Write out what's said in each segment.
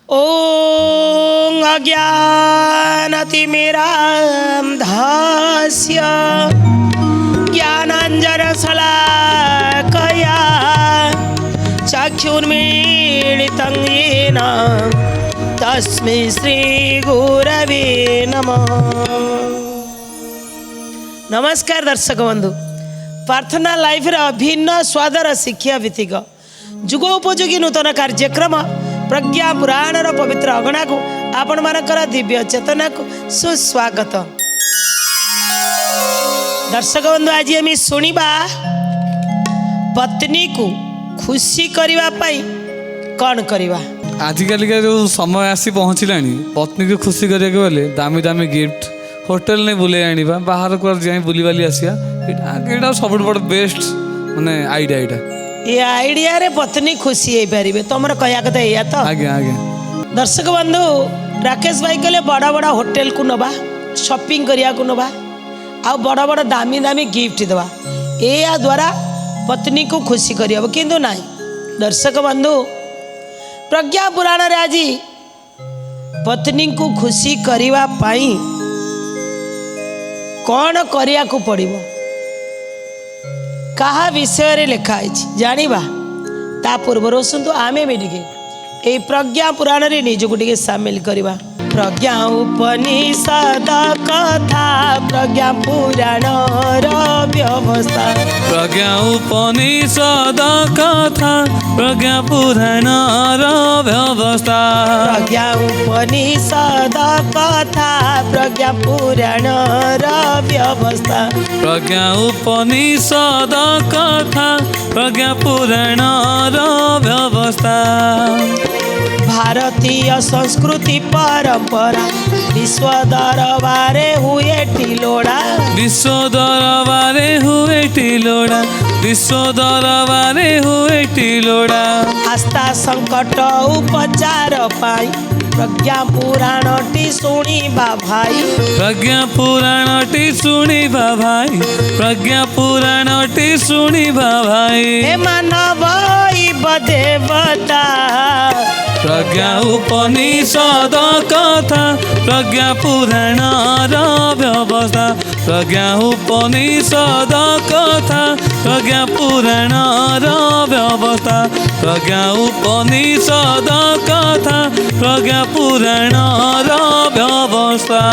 ॐ अज्ञानतिमिरान्धस्य ज्ञानाञ्जनशलाकया चक्षुर्मीलितं येन तस्मै श्रीगुरवे नमः। नमस्कार दर्शक बंधु, प्रार्थना लाइफ अभिन्न स्वादर शिक्षा भित्तिक जुगोपयोगी नूतन कार्यक्रम प्रज्ञा पुराणर पवित्र अगणा को आपण मानकर दिव्य चेतना को सुस्वागत। दर्शक बंधु, आज आम शुणा पत्नी को खुशी करने कौन करवा। आजिकल का जो समय आसी पहुँचलानी पत्नी को खुशी करने के बोले दामी दामी गिफ्ट होटेल नहीं बुले आनिबा बाहर को जाई बुली बाली आसिया एटा सब बड़ बेस्ट माने आइडिया एटा ये आइडिया रे पत्नी खुशी हो पारे तुम कह कथा या तो आज्ञा आज्ञा। दर्शक बंधु, राकेश भाई कहले बड़ा बड़ा होटेल को नबा शॉपिंग करिया को नबा आ बड़ा बड़ा दामी दामी गिफ्ट दवा या द्वारा पत्नी को खुशी करिया किंतु नहीं। दर्शक बंधु, प्रज्ञा पुराण रे आज पत्नी को खुशी करिवा पाई कौन करिया को पड़िबो कहा विषय रे लिखा है जानिबा ता पूर्वर सुनतु आमे भी टिके ए प्रज्ञा पुराण रे निजको टिके शामिल करवा। प्रज्ञा उपनिषद कथा प्रज्ञा पुराण व्यवस्था प्रज्ञा उपनिषद कथा प्रज्ञा पुराण व्यवस्था प्रज्ञा उपनिषद कथा प्रज्ञा पुराण व्यवस्था प्रज्ञा उपनिषद कथा प्रज्ञा पुराण व्यवस्था भारतीय संस्कृति परंपरा विश्व दरबारे हुए टिलोड़ा विश्व दरबारे हुए टिलोड़ा विश्व दरबारे हुए टिलोड़ा आस्था संकट उपचार पाई प्रज्ञा पुराण टी शुणिबा भाई प्रज्ञा पुराण टी शुणिबा भाई प्रज्ञा पुराण टी शुणिबा भाई हे मानव देवता प्रज्ञा उपनिषद कथा प्रज्ञा पुराण व्यवस्था प्रज्ञा उपनिषद कथा प्रज्ञा पुराण व्यवस्था प्रज्ञा उपनिषद कथा प्रज्ञा पुराण व्यवस्था।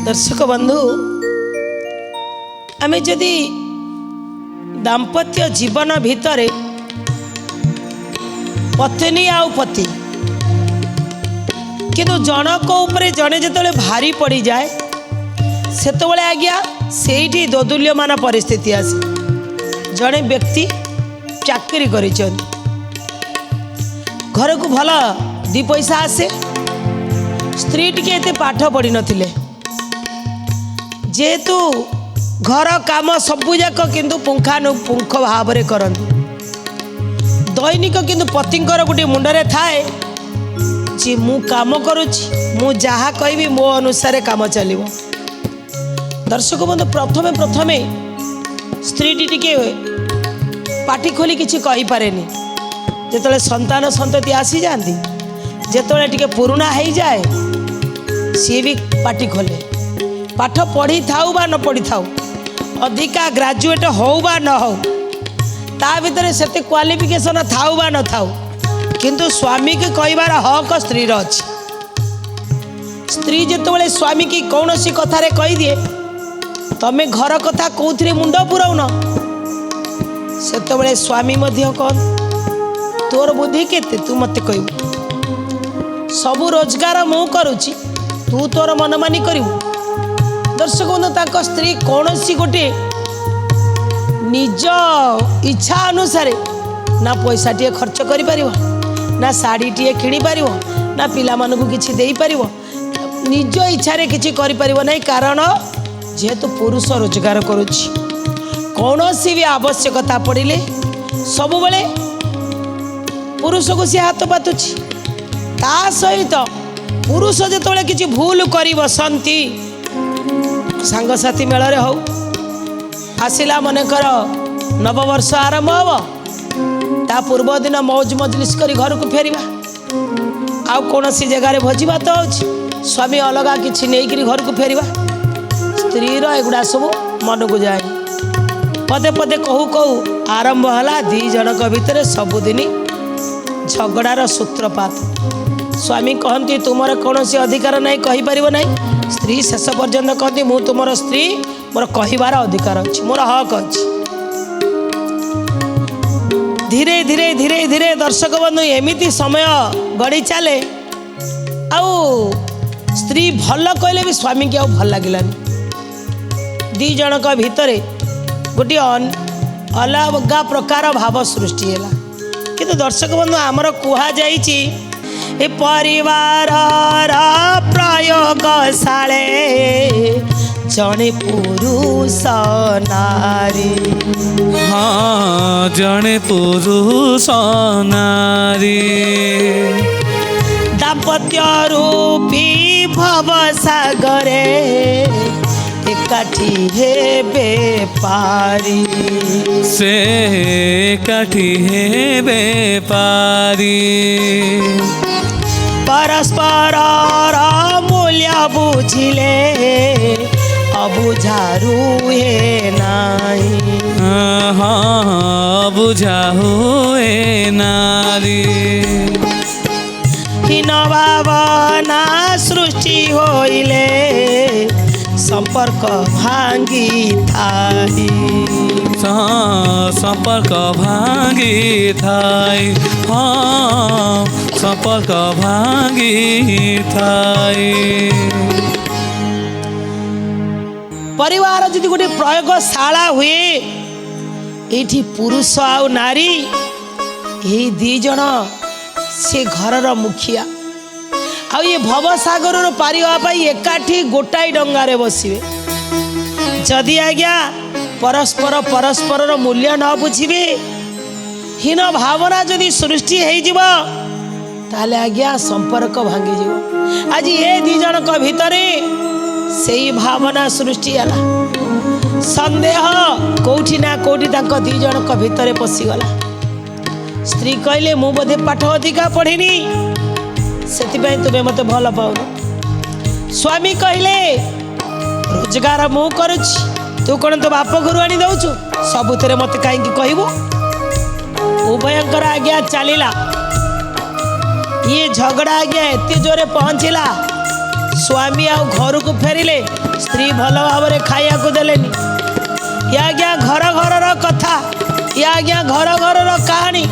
दर्शक बंधु, आमे जदि दाम्पत्य जीवन भितरे पत्नी आउ पति किंतु जनक उपरे जड़े जो भारी पड़ जाए सेत आज्ञा से दोदुल्यमान परिस्थिति आसे। जड़े व्यक्ति चाकरी कर घर को भल दी पैसा आसे, स्त्री टिके एते पाठ पढ़ी नथिले जेहेतु घर काम सबुजाक किंतु पुंखानुपुंख भाव में करती दैनिक किंतु पतिंकर गोटे मुंडरे थाए जी मु काम करुची मु जहा कहबी मो अनुसार काम चलिबो। दर्शक बंधु, प्रथमे प्रथमे स्त्री टिके पाटी खोली किछि कहि पारेनी जेतले संतान संतति आसी जाती जेतले टिके पुराना हो जाए सी भी पाटी खोले पाठ पढ़ी थाउ बा न पढ़ी थाउ अधिका ग्रेजुएट हो बा न हो ता भीतर से क्वालिफिकेशन थाउ बा न थाउ किंतु स्वामी के कहबार हक स्त्री अच्छी। स्त्री जितेबाला स्वामी की कौन सी कथारे कही दिए तमें घर कथा कौन मुंड पुराउन से स्वामी कौन तोर बुद्धि केते तू मत कहबू सबू रोजगार मु करुची तू तोर मनमानी करू। दर्शक बंधु, ताको स्त्री कौन सी गोटे निज इच्छा अनुसार ना पैसा टे खर्च करि परिबो ना साड़ी टे किनी परिबो ना पिला मानकु किछि देई परिबो निज इच्छा रे किछि करि परिबो नै कारण जेहेतु पुरुष रोजगार करुछि कौनसी भी आवश्यकता पड़िले सब बेले पुरुष को सी हाथ पातुछि ता सहित पुरुष जेतबेले किछि भूल करि बसंती सांगसाथी मेल रे हो आसिला मनकर नववर्ष आरंभ हम ता पूर्व दिन मौज मजलिस करी घर को फेरिबा आउ कौन सी जगार भोजी भात हो स्वामी अलगा किसी नहीं घर को फेरिबा स्त्री एगुड़ा सब मन को जाए पदे पदे कहू कहू आरंभ है दी जनक भितर सबुदिन झगड़ार सूत्रपात स्वामी कहती तुमर कौन सी अधिकार नहीं कहीपर ना स्त्री शेष पर्यंत कहती मु तुमर स्त्री मोर कहबार अधिकार अच्छी मोर हक अच्छी धीरे धीरे धीरे धीरे दर्शक बंधु एमती समय गड़ी चले आउ स्त्री भल कहले भी स्वामी की भल लगिलानी दी जनक भितर गोटे अलग प्रकार भाव सृष्टि है किंतु दर्शक बंधु आमर कुहा जाइछि ए परिवार प्रयोगशाले जड़े पुरुष नारी हाँ जड़े पुरुष नारी दाम्पत्य रूपी भवसागरे एकाठी हेबे पारी से एकाठी हेबे पारी परस्पर मूल्य बुझिले अबुझा रुहे नाई हाँ बुझा हुए नारी हीन भावना सृष्टि होइले संपर्क भांगी थाई संपर्क भांगी थाई हाँ संपर्क भांगी थाई परिवार जदि गोटे प्रयोगशाला हुए एठी पुरुष आउ नारी यही दी जन से घरर मुखिया आ ये भवसागर पारिबा एकाठी गोटाई डंगारे बसिवे जदि आज्ञा परस्पर परस्पर मूल्य न बुझिबे हीन भावना जदि सृष्टि हो ताले आज्ञा संपर्क भांगी जीव आज ये दी जनक भितरे से भावना सृष्टि है संदेह कोठी ना कोठी तांको दी जनक भितरे पशिगला स्त्री कहले मु बोधे पाठ अधिका पढ़िनी सेतिबाई तुमे मते भल पाउनु स्वामी कहले रोजगार मु करुछि तू कौन तो बाप घर आनी दउछु सबुतरे मते काई कहबो उभयंकर आज्ञा चलिला ये झगड़ा आज्ञा एते जोरे पहुँचला स्वामी आउ घर को फेरिले स्त्री भल भाव खाया को देलेनी या आज्ञा घर घर कथा या आज्ञा घर घर कहानी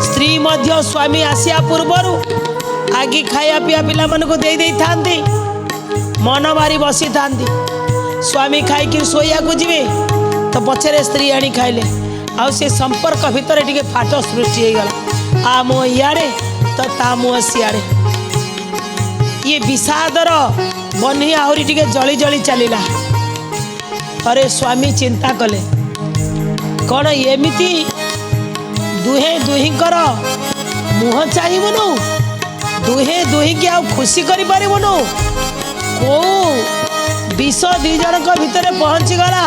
स्त्री मध्य स्वामी आसिया पूर्वरु आगे खाया पिया पिला मन को दे दे थांती मन मारी बसी थांती स्वामी खाई शोया को जीवे तो पछरे स्त्री आनी खाइले आउ से संपर्क भितर टिके फाट सृष्टि हो गला आ मो इयाड़े तो ता मुह सियाड़े ये विषादर बन्ही आहरी टिके जली जली चलिला अरे स्वामी चिंता कले कौन एमिति दुहे दुहींकर मुह चाहिबनु दुहे दुही की आउ खुशी करि परिबनु को विष दी जनक भितर पहुँची गला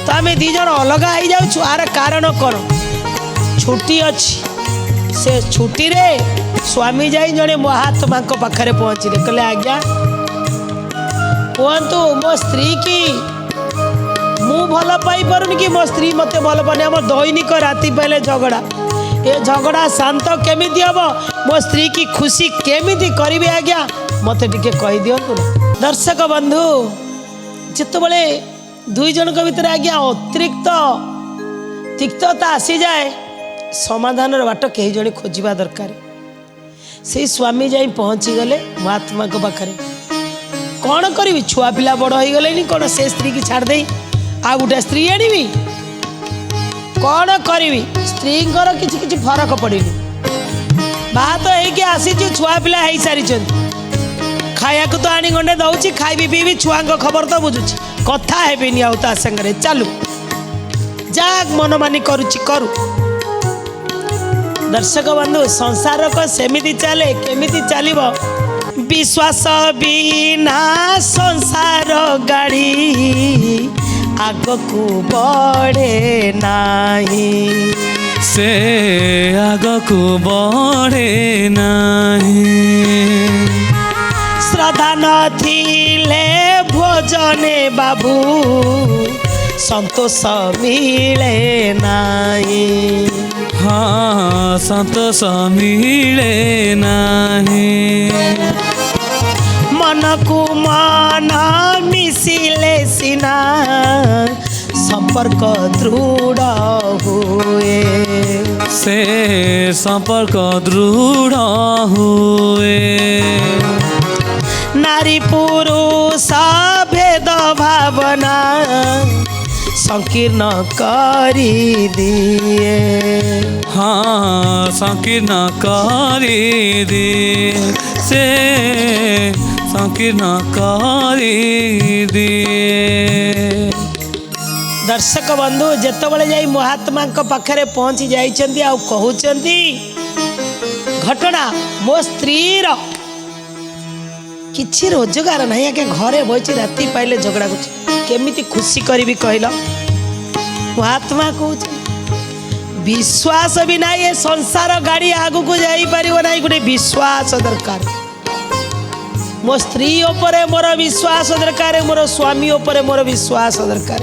तो आम दी जन अलग हो जाऊँ आर कारण कौन छुट्टी अच्छी से छुट्टी रे स्वामी जाई जड़े महात्मा पाखरे पहुँचले कहले आज्ञा कहतु मो स्त्री की मु भल पाई पारुनी कि मो स्त्री मते भल पानी आम दैनिक राति पहले झगड़ा ए झगड़ा शांत केमिति हम मो स्त्री की खुशी केमिति करिवे आज्ञा मते टिके कहि दियंतु ना दर्शक बंधु जितेबले दुई जनक भितर आज्ञा अतिरिक्त तिक्तता आसी जाए समाधान बाट कहीं जड़े खोजा दरकार से स्वामी जाई पहुँची गले महात्मा को पाखरे कौन करी छुआ पिला बड़ हो गले कौन से स्त्री की छाड़ दे आ गोटे स्त्री आनी कौन करी स्त्री किसी किसी फरक पड़ेनि बात हो आसी छुआ पिला हो सारी खाया को तो आनी गंडे दौची खाई पीबी छुआ खबर तो बुझुची कथा हेबिनी आउ ता संगे चालू जाग मन मानी करुची करू दर्शक बंधु संसार को सेमिति चले केमिति चलिबो विश्वास बिना संसार गाड़ी आग को बढ़े नाही ସେ ଆଗକୁ ବଢ଼େ ନାହିଁ। ଶ୍ରଦ୍ଧା ନଥିଲେ ଭୋଜନେ ବାବୁ ସନ୍ତୋଷ ମିଳେ ନାହିଁ। ହଁ ସନ୍ତୋଷ ମିଳେ ନାହିଁ। ମନକୁ ମନ ମିଶିଲେ ସିନା ସମ୍ପର୍କ ଦୃଢ଼ ହୁଏ। ସେ ସମ୍ପର୍କ ଦୃଢ଼ ହୁଏ। ନାରୀ ପୁରୁଷ ଭେଦ ଭାବନା ସଂକୀର୍ଣ୍ଣ କରିଦିଏ। ହଁ ସଂକୀର୍ଣ୍ଣ କରିଦିଏ। ସେ ସଂକୀର୍ଣ୍ଣ କରିଦିଏ। ଦର୍ଶକ ବନ୍ଧୁ ଯେତେବେଳେ ଯାଇ ମହାତ୍ମାଙ୍କ ପାଖରେ ପହଞ୍ଚି ଯାଇଛନ୍ତି ଆଉ କହୁଛନ୍ତି ଘଟଣା ମୋ ସ୍ତ୍ରୀର କିଛି ରୋଜଗାର ନାହିଁ ଆଜ୍ଞା, ଘରେ ବଇଛି, ରାତି ପାଇଲେ ଝଗଡ଼ା କରୁଛି, କେମିତି ଖୁସି କରିବି କହିଲ? ମହାତ୍ମା କହୁଛି ବିଶ୍ୱାସ ବି ନାହିଁ, ଏ ସଂସାର ଗାଡ଼ି ଆଗକୁ ଯାଇପାରିବ ନାହିଁ, ଗୋଟେ ବିଶ୍ୱାସ ଦରକାର। ମୋ ସ୍ତ୍ରୀ ଉପରେ ମୋର ବିଶ୍ୱାସ ଦରକାର, ମୋର ସ୍ୱାମୀ ଉପରେ ମୋର ବିଶ୍ୱାସ ଦରକାର।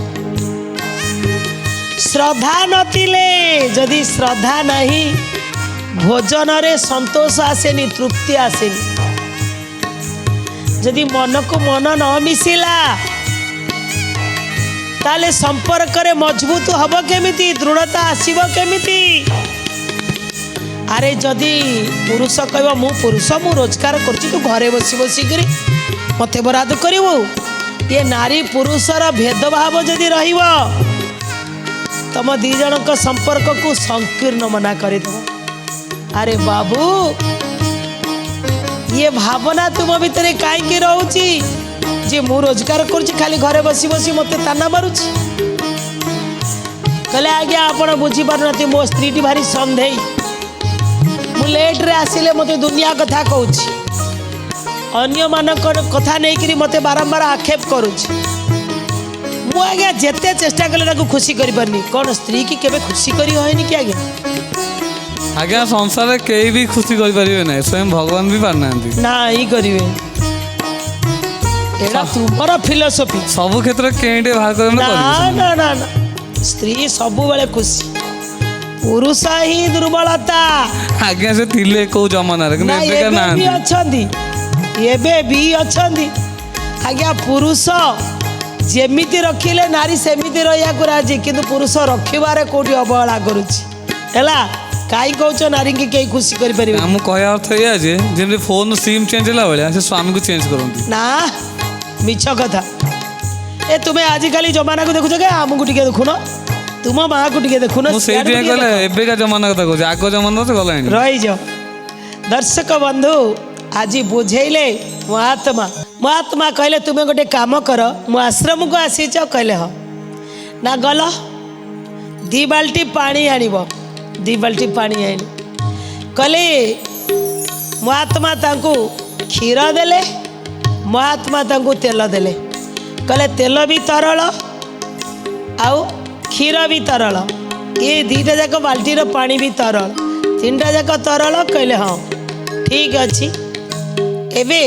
ଶ୍ରଦ୍ଧା ନଥିଲେ, ଯଦି ଶ୍ରଦ୍ଧା ନାହିଁ ଭୋଜନରେ ସନ୍ତୋଷ ଆସେନି, ତୃପ୍ତି ଆସେନି। ଯଦି ମନକୁ ମନ ନ ମିଶିଲା ତାହେଲେ ସମ୍ପର୍କରେ ମଜବୁତ ହବ କେମିତି, ଦୃଢ଼ତା ଆସିବ କେମିତି? ଆରେ ଯଦି ପୁରୁଷ କହିବ ମୁଁ ପୁରୁଷ, ମୁଁ ରୋଜଗାର କରୁଛି, ତୁ ଘରେ ବସି ବସିକିରି ମୋତେ ବରାଦ କରିବୁ, ଇଏ ନାରୀ ପୁରୁଷର ଭେଦଭାବ ଯଦି ରହିବ ତମ ଦି ଜଣଙ୍କ ସମ୍ପର୍କକୁ ସଂକୀର୍ଣ୍ଣ ମନା କରିଦେବ। ଆରେ ବାବୁ ଇଏ ଭାବନା ତୁମ ଭିତରେ କାହିଁକି ରହୁଛି ଯେ ମୁଁ ରୋଜଗାର କରୁଛି, ଖାଲି ଘରେ ବସି ବସି ମୋତେ ତାନା ମାରୁଛି? କହିଲେ ଆଜ୍ଞା ଆପଣ ବୁଝିପାରୁନାହାନ୍ତି, ମୋ ସ୍ତ୍ରୀଟି ଭାରି ସନ୍ଦେହୀ, ମୁଁ ଲେଟ୍ରେ ଆସିଲେ ମୋତେ ଦୁନିଆ କଥା କହୁଛି, ଅନ୍ୟମାନଙ୍କ କଥା ନେଇକରି ମୋତେ ବାରମ୍ବାର ଆକ୍ଷେପ କରୁଛି। ମୁଁ ଆଜ୍ଞା ଯେତେ ଚେଷ୍ଟା କଲେ ତାକୁ ଖୁସି କରିପାରୁନି। କ'ଣ ସ୍ତ୍ରୀ କି କେବେ ଖୁସି କରି ହଏନି କି ଆଜ୍ଞା? ଆଜ୍ଞା ସଂସାରରେ କେହି ବି ଖୁସି କରିପାରିବେ ନାହିଁ, ସ୍ୱୟଂ ଭଗବାନ ବି ପାରୁନାହାନ୍ତି। ନା ହିଁ କରିବେ, ଏଇଟା ତୁମର ଫିଲୋସଫି। ସବୁ କ୍ଷେତ୍ରରେ କେହି ଟିକେ ବାହାର କରିବେ ନା ନା ନା ନା, ସ୍ତ୍ରୀ ସବୁବେଳେ ଖୁସି, ପୁରୁଷ ହିଁ ଦୁର୍ବଳତା। ଆଜ୍ଞା ସେ ଥିଲେ କୋଉ ଜମାନାରେ, କିନ୍ତୁ ନା ଏବେ ଏବେ ବି ନାହାନ୍ତି। ଅଛନ୍ତି, ଏବେ ବି ଅଛନ୍ତି ଆଜ୍ଞା। ପୁରୁଷ ଯେମିତି ରଖିଲେ ନାରୀ ସେମିତି ରହିବାକୁ ରାଜି, କିନ୍ତୁ ପୁରୁଷ ରଖିବାରେ କୋଉଠି ଅବହେଳା କରୁଛି। ହେଲା, କାହିଁ କହୁଛ ନାରୀକି କେହି ଖୁସି କରିପାରିବେ? ମୁଁ କହିବା ଅର୍ଥ ଏଇଆ ଯେ ଯେମିତି ଫୋନ ସିମ୍ ଚେଞ୍ଜ ହେଲା ଭଳିଆ ସେ ସ୍ୱାମୀକୁ ଚେଞ୍ଜ କରନ୍ତି। ନା ମିଛ କଥା। ଏ ତୁମେ ଆଜିକାଲି ଜମାନାକୁ ଦେଖୁଛ କି ଆମକୁ ଟିକେ ଦେଖୁନ, ତୁମ ମାଆକୁ ଟିକେ ଦେଖୁନ। ମୁଁ ସେଇଥିପାଇଁ କହିଲେ ଏବେକା ଜମାନା କଥା କହୁଛି, ଆଗ ଜମାନା ତ ଗଲାଣି। ରହିଯାଅ ଦର୍ଶକ ବନ୍ଧୁ, ଆଜି ବୁଝେଇଲେ ମହାତ୍ମା। ମହାତ୍ମା କହିଲେ ତୁମେ ଗୋଟେ କାମ କର, ମୋ ଆଶ୍ରମକୁ ଆସିଛ? କହିଲେ ହଁ। ନା ଗଲ 2 ବାଲ୍ଟି ପାଣି ଆଣିବ, 2 ବାଲ୍ଟି ପାଣି ଆଣି କହିଲେ ମହାତ୍ମା ତାଙ୍କୁ କ୍ଷୀର ଦେଲେ, ମହାତ୍ମା ତାଙ୍କୁ ତେଲ ଦେଲେ। କହିଲେ ତେଲ ବି ତରଳ ଆଉ କ୍ଷୀର ବି ତରଳ, ଏ 2ଟା ଯାକ ବାଲ୍ଟିର ପାଣି ବି ତରଳ, 3ଟା ଯାକ ତରଳ। କହିଲେ ହଁ ଠିକ୍ ଅଛି। ଏବେ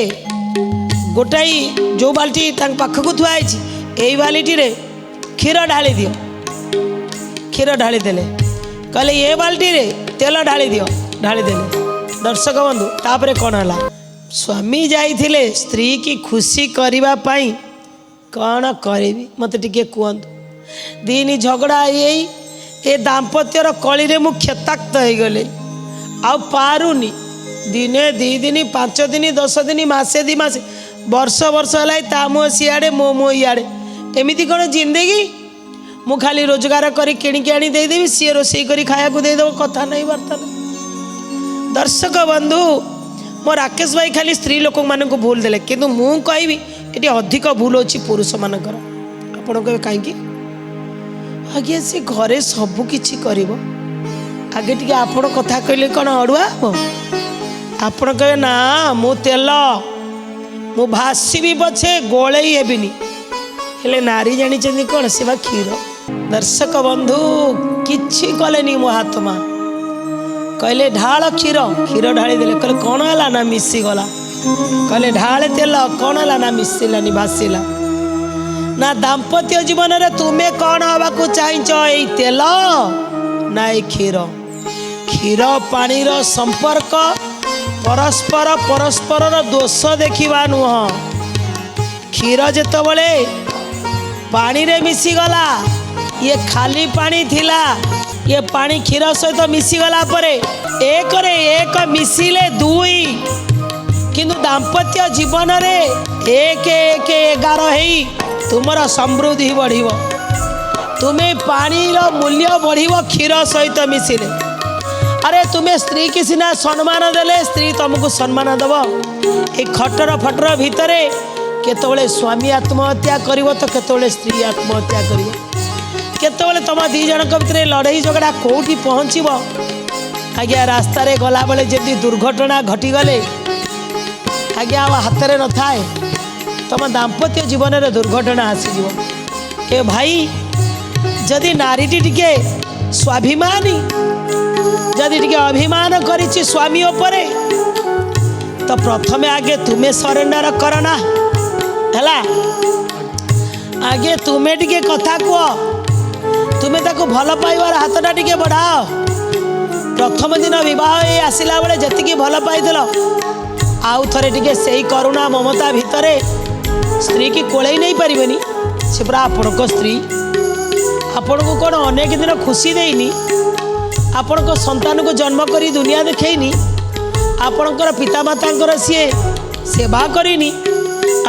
ଗୋଟାଇ ଯେଉଁ ବାଲ୍ଟି ତାଙ୍କ ପାଖକୁ ଥୁଆ ହେଇଛି, ଏଇ ବାଲ୍ଟିରେ କ୍ଷୀର ଢାଳି ଦିଅ। କ୍ଷୀର ଢାଳି ଦେଲେ। କହିଲେ ଏ ବାଲ୍ଟିରେ ତେଲ ଢାଳି ଦିଅ, ଢାଳି ଦେଲେ। ଦର୍ଶକ ବନ୍ଧୁ ତାପରେ କ'ଣ ହେଲା? ସ୍ୱାମୀ ଯାଇଥିଲେ ସ୍ତ୍ରୀ କି ଖୁସି କରିବା ପାଇଁ, କ'ଣ କରିବି ମୋତେ ଟିକେ କୁହନ୍ତୁ। ଦିନି ଝଗଡ଼ା ହେଇ ଏ ଦାମ୍ପତ୍ୟର କଳିରେ ମୁଁ କ୍ଷତାକ୍ତ ହେଇଗଲି, ଆଉ ପାରୁନି। ଦିନେ 2 ଦିନ 5 ଦିନ 10 ଦିନ ମାସେ 2 ମାସେ ବର୍ଷ ବର୍ଷ ହେଲା, ତା ମୁହଁ ସିଆଡ଼େ ମୋ ଇଆଡ଼େ, ଏମିତି କ'ଣ ଜିନ୍ଦେଗି? ମୁଁ ଖାଲି ରୋଜଗାର କରି କିଣିକି ଆଣି ଦେଇଦେବି, ସିଏ ରୋଷେଇ କରି ଖାଇବାକୁ ଦେଇଦେବ, କଥା ନାହିଁ ବାର୍ତ୍ତା ନାହିଁ। ଦର୍ଶକ ବନ୍ଧୁ ମୋ ରାକେଶ ଭାଇ ଖାଲି ସ୍ତ୍ରୀ ଲୋକମାନଙ୍କୁ ଭୁଲ ଦେଲେ, କିନ୍ତୁ ମୁଁ କହିବି ଏଠି ଅଧିକ ଭୁଲ ଅଛି ପୁରୁଷମାନଙ୍କର। ଆପଣ କହିବେ କାହିଁକି? ଆଜ୍ଞା ସେ ଘରେ ସବୁ କିଛି କରିବ, ଆଗେ ଟିକେ ଆପଣ କଥା କହିଲେ କ'ଣ ଅଡ଼ୁଆ ହେବ? ଆପଣ କହିବେ ନା ମୁଁ ତେଲ, ମୁଁ ଭାସିବି ପଛେ ଗୋଳେଇ ହେବିନି, ହେଲେ ନାରୀ ଜାଣିଛନ୍ତି କ'ଣ? ସେ ବା କ୍ଷୀର। ଦର୍ଶକ ବନ୍ଧୁ କିଛି କଲେନି ମହାତ୍ମା। कहले ढाल क्षीर क्षीर ढाली देले कहले कौन है ना मिशीगला कहले ढाले तेल कौन है ना मिशिलानी भासिला ना दाम्पत्य जीवन रे तुम्हें कौन हवा को चाहछ एई तेल ना ए क्षीर क्षीर पानी रो संपर्क परस्पर परस्पर दोष देखा नुह क्षीर जेतबले पानी रे मिशीगला ये खाली पानी थिला ये पानी क्षीर सहित मिशीगला परे एक रे एक मिशिले दुई किंतु दाम्पत्य जीवन रे एक एक 11 हेई तुमर समृद्धि बढ़िव तुम्हें पानी रो मूल्य बढ़िव क्षीर सहित मिशिले। अरे तुम्हें स्त्री की सीना सम्मान देले स्त्री तुमको सम्मान दब ए खटर फटर भितर केतबले स्वामी आत्महत्या करिवो तो केतबले स्त्री आत्महत्या करिवो केतबले तुम दी जन भितर लड़ाई झगड़ा कोठी पहुँचब आज्ञा रास्तार गला बेले जमी दुर्घटना घटीगले आज्ञा हाथ में न थाए तुम दाम्पत्य जीवन में दुर्घटना आसीज। ए भाई जदि नारीटी टिके स्वाभिमानी जदि टिके अभिमान करिछि स्वामी उपरे तो प्रथमे आगे तुम्हें सरेंडर करना है आगे तुम्हें टिके कथा कह तुम्हें ताको भल पाइबार हाथटा टिके बढ़ाओ प्रथम दिन बह आसला बेले जी भल पाई आउ थे टिके से करुणा ममता भितर स्त्री की कोलई नहीं पारिबेनी से पूरा आपण को स्त्री आपण को कौन अनेक दिन खुशी देनी आपण को संतान को जन्म करी दुनिया देखनी आपणकर पितामाता सी सेवा करनी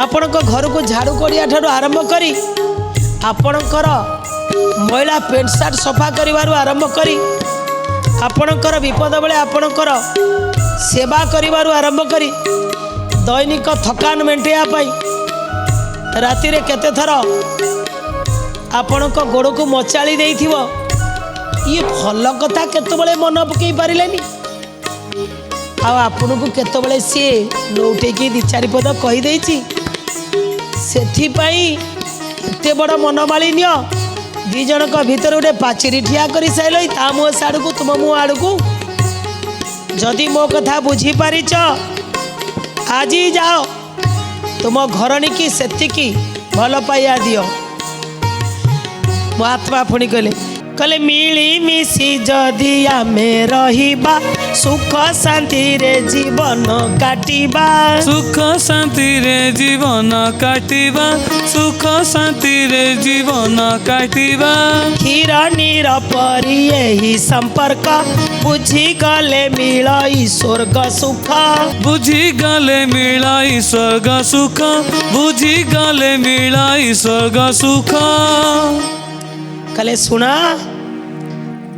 आपण को घर को झाड़ू कड़िया ठारू आरंभ करी आपणकर महिला पेंट सार्ट सफा करिवारु आरंभ करी आपणकर विपद बेले आपणकर सेवा करिवारु आरंभ करी दैनिक थकान मेंटेया पाई राति रे केते थर आपण को गोड़ को मचाली देइथिबो ये भल कथा केतबेले मन पकई पारिलेनी आपन को केतबेले सी नौटे की दी चारि पद कहि देछि सेथि पई एते बड़ मनमालिन्य दी जनक भीतर गोटे पाचेरी ठिया कर सारे ता मुह साड़ को तुम मुह आड़ को जदि मो कथा बुझी पारिच आज ही जाओ तुम घरणी की सेतिकी भल पाइया दियो। महात्मा पुणी कहले कहले मिली मिसी जदि आमे रहिबा सुख शांति रे जीवन काटिबा सुख शांति रे जीवन काटिबा सुख शांति रे जीवन काटिबा क्षीर नीर परी एही संपर्क बुझी गले मिलई स्वर्ग सुख बुझी गले मिलाई स्वर्ग सुख बुझी गले मिलाई स्वर्ग सुख। कहले सुना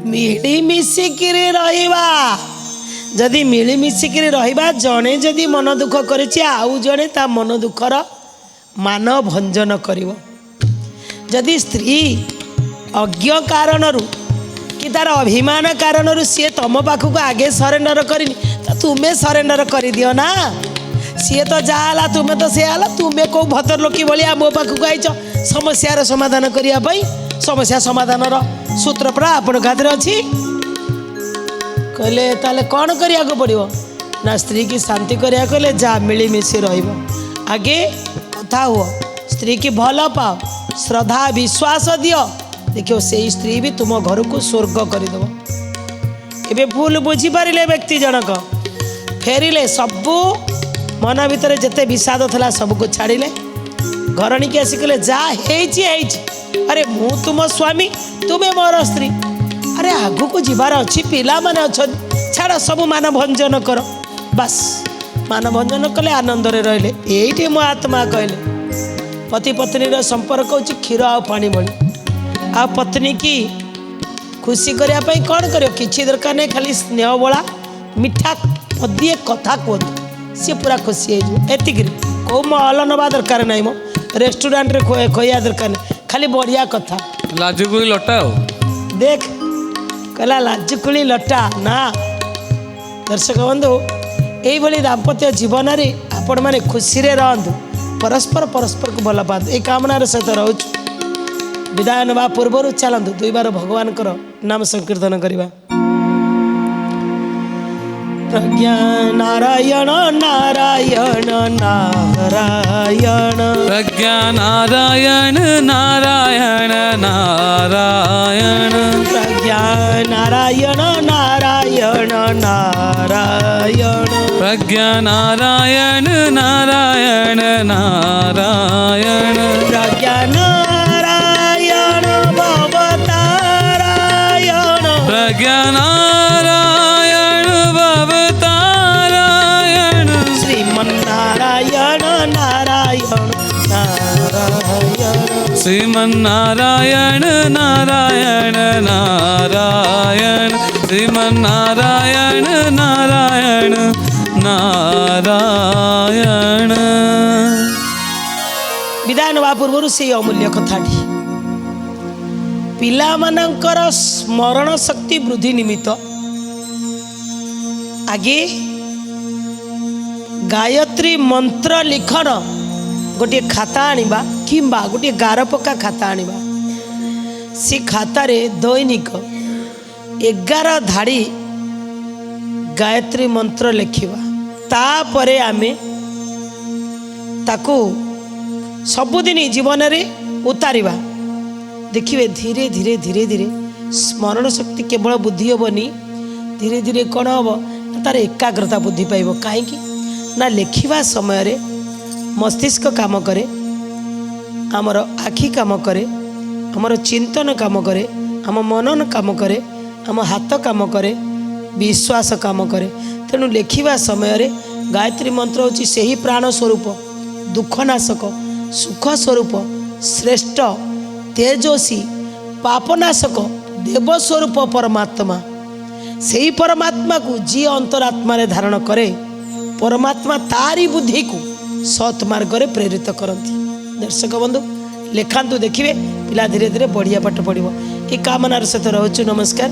मिली मिशिकिरी रहिबा जदि मिली मिशिकिरी रहिबा जने जदि मन दुख करिछि आउ जने ता मन दुखर मान भंजन करिवो जदि स्त्री अज्ञ कारणरू कि तार अभिमान कारणरू सी तुम पाखक आगे सरेंडर करनी तो तुम्हें सरेंडर कर दियो ना सी तो जहाँ तुम्हें तो सी तुम्हें कौ भद्र लोकी भाया मो पाखक आईच समस्यार समाधान करने समस्या समाधान सूत्र पड़ा आपण हाथ में अच्छी कहले ताले कौन करिया को पड़ो ना स्त्री की शांति करिया कहले जा मिलीमिशी रहिबो आगे कथा हुआ स्त्री की भल पाओ श्रद्धा विश्वास दियो देखियो से स्त्री भी तुम घर को स्वर्ग करदेव। एबे भूल बुझी पारिले व्यक्ति जनक फेरिले सबू मन भितर जेते विषाद थला सबको छाड़िले घरणी के आसी कहले जा हेची अरे मु तुम स्वामी तुम्हें मोर स्त्री अरे आगु को जीवार अच्छी पिला माने अच्छा छाड़ सब मान भंजन कर बस मान भंजन कले आनंद रे रहिले एइटे मो आत्मा कहले पति पत्नी रो संपर्क होची क्षीर आ पानी भली आ पत्नी की खुशी करिया पई कोन करियो किछि दरकार नै खाली स्नेह बोला मिठा पदिए कथा को सी पूरा खुशी है जो एतिक को महल नवा दरकार नै मो रेस्टोरेंट रे खोया दरकार नै खाली बढ़िया कथा लाजुकुली लटा हो देख कहला लाजुकुली लटा ना दर्शक बंधु यही भली दाम्पत्य जीवन रे आपण माने खुशी रे रहंतु परस्पर परस्पर को भल पातु ए कामना रे सहित रहउछु विदाय नवा पूर्व चलतु दुई बार भगवान नाम संकीर्तन करवा। प्रज्ञा नारायण नारायण नारायण प्रज्ञा नारायण नारायण नारायण प्रज्ञा नारायण नारायण नारायण प्रज्ञा नारायण नारायण नारायण प्रज्ञा नारायण भवतारायण प्रज्ञा नारायण भवतारायण श्रीमन्नारायण नारायण नारायण श्रीमन्नारायण नारायण नारायण श्रीमन्नारायण नारायण नारायण। विदाय नवा पूर्व से अमूल्य कथाटी पिलामानंकर स्मरण शक्ति वृद्धि निमित्त आगे गायत्री मंत्र लिखन गोटे खाता आनिबा किंबा गोटे गार पक्का खाता आनिबा से खातार दैनिक 11 धाड़ी गायत्री मंत्र लिखिबा तापरे आमे ताकू सबुदिन जीवन रे उतारिबा देखिए धीरे धीरे धीरे धीरे स्मरण शक्ति केवल बुद्धि हेबनी धीरे धीरे कौन हम तार एकाग्रता बुद्धि पाइब कहीं ना लिखिबा समय रे मस्तिष्क काम करे आमर आखि काम करे आमर चिंतन काम करे आम मनन काम करे आम हाथ काम करे विश्वास काम करे तेणु लिखिबा समय रे गायत्री मंत्र होची सही प्राण स्वरूप दुखनाशक सुख स्वरूप श्रेष्ठ तेजस्वी पापनाशक देव स्वरूप परमात्मा से ही परमात्मा को जी अंतरात्मा रे धारण करे परमात्मा तारी बुद्धि को सत् मार्ग रे प्रेरित करती। दर्शक बंधु लेखांतु देखिए पिला धीरे धीरे बढ़िया पाठ पढ़िबो ये कामनार सहित रहूछु। नमस्कार।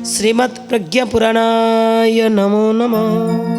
श्रीमद् प्रज्ञा पुराणाय नमो नमः।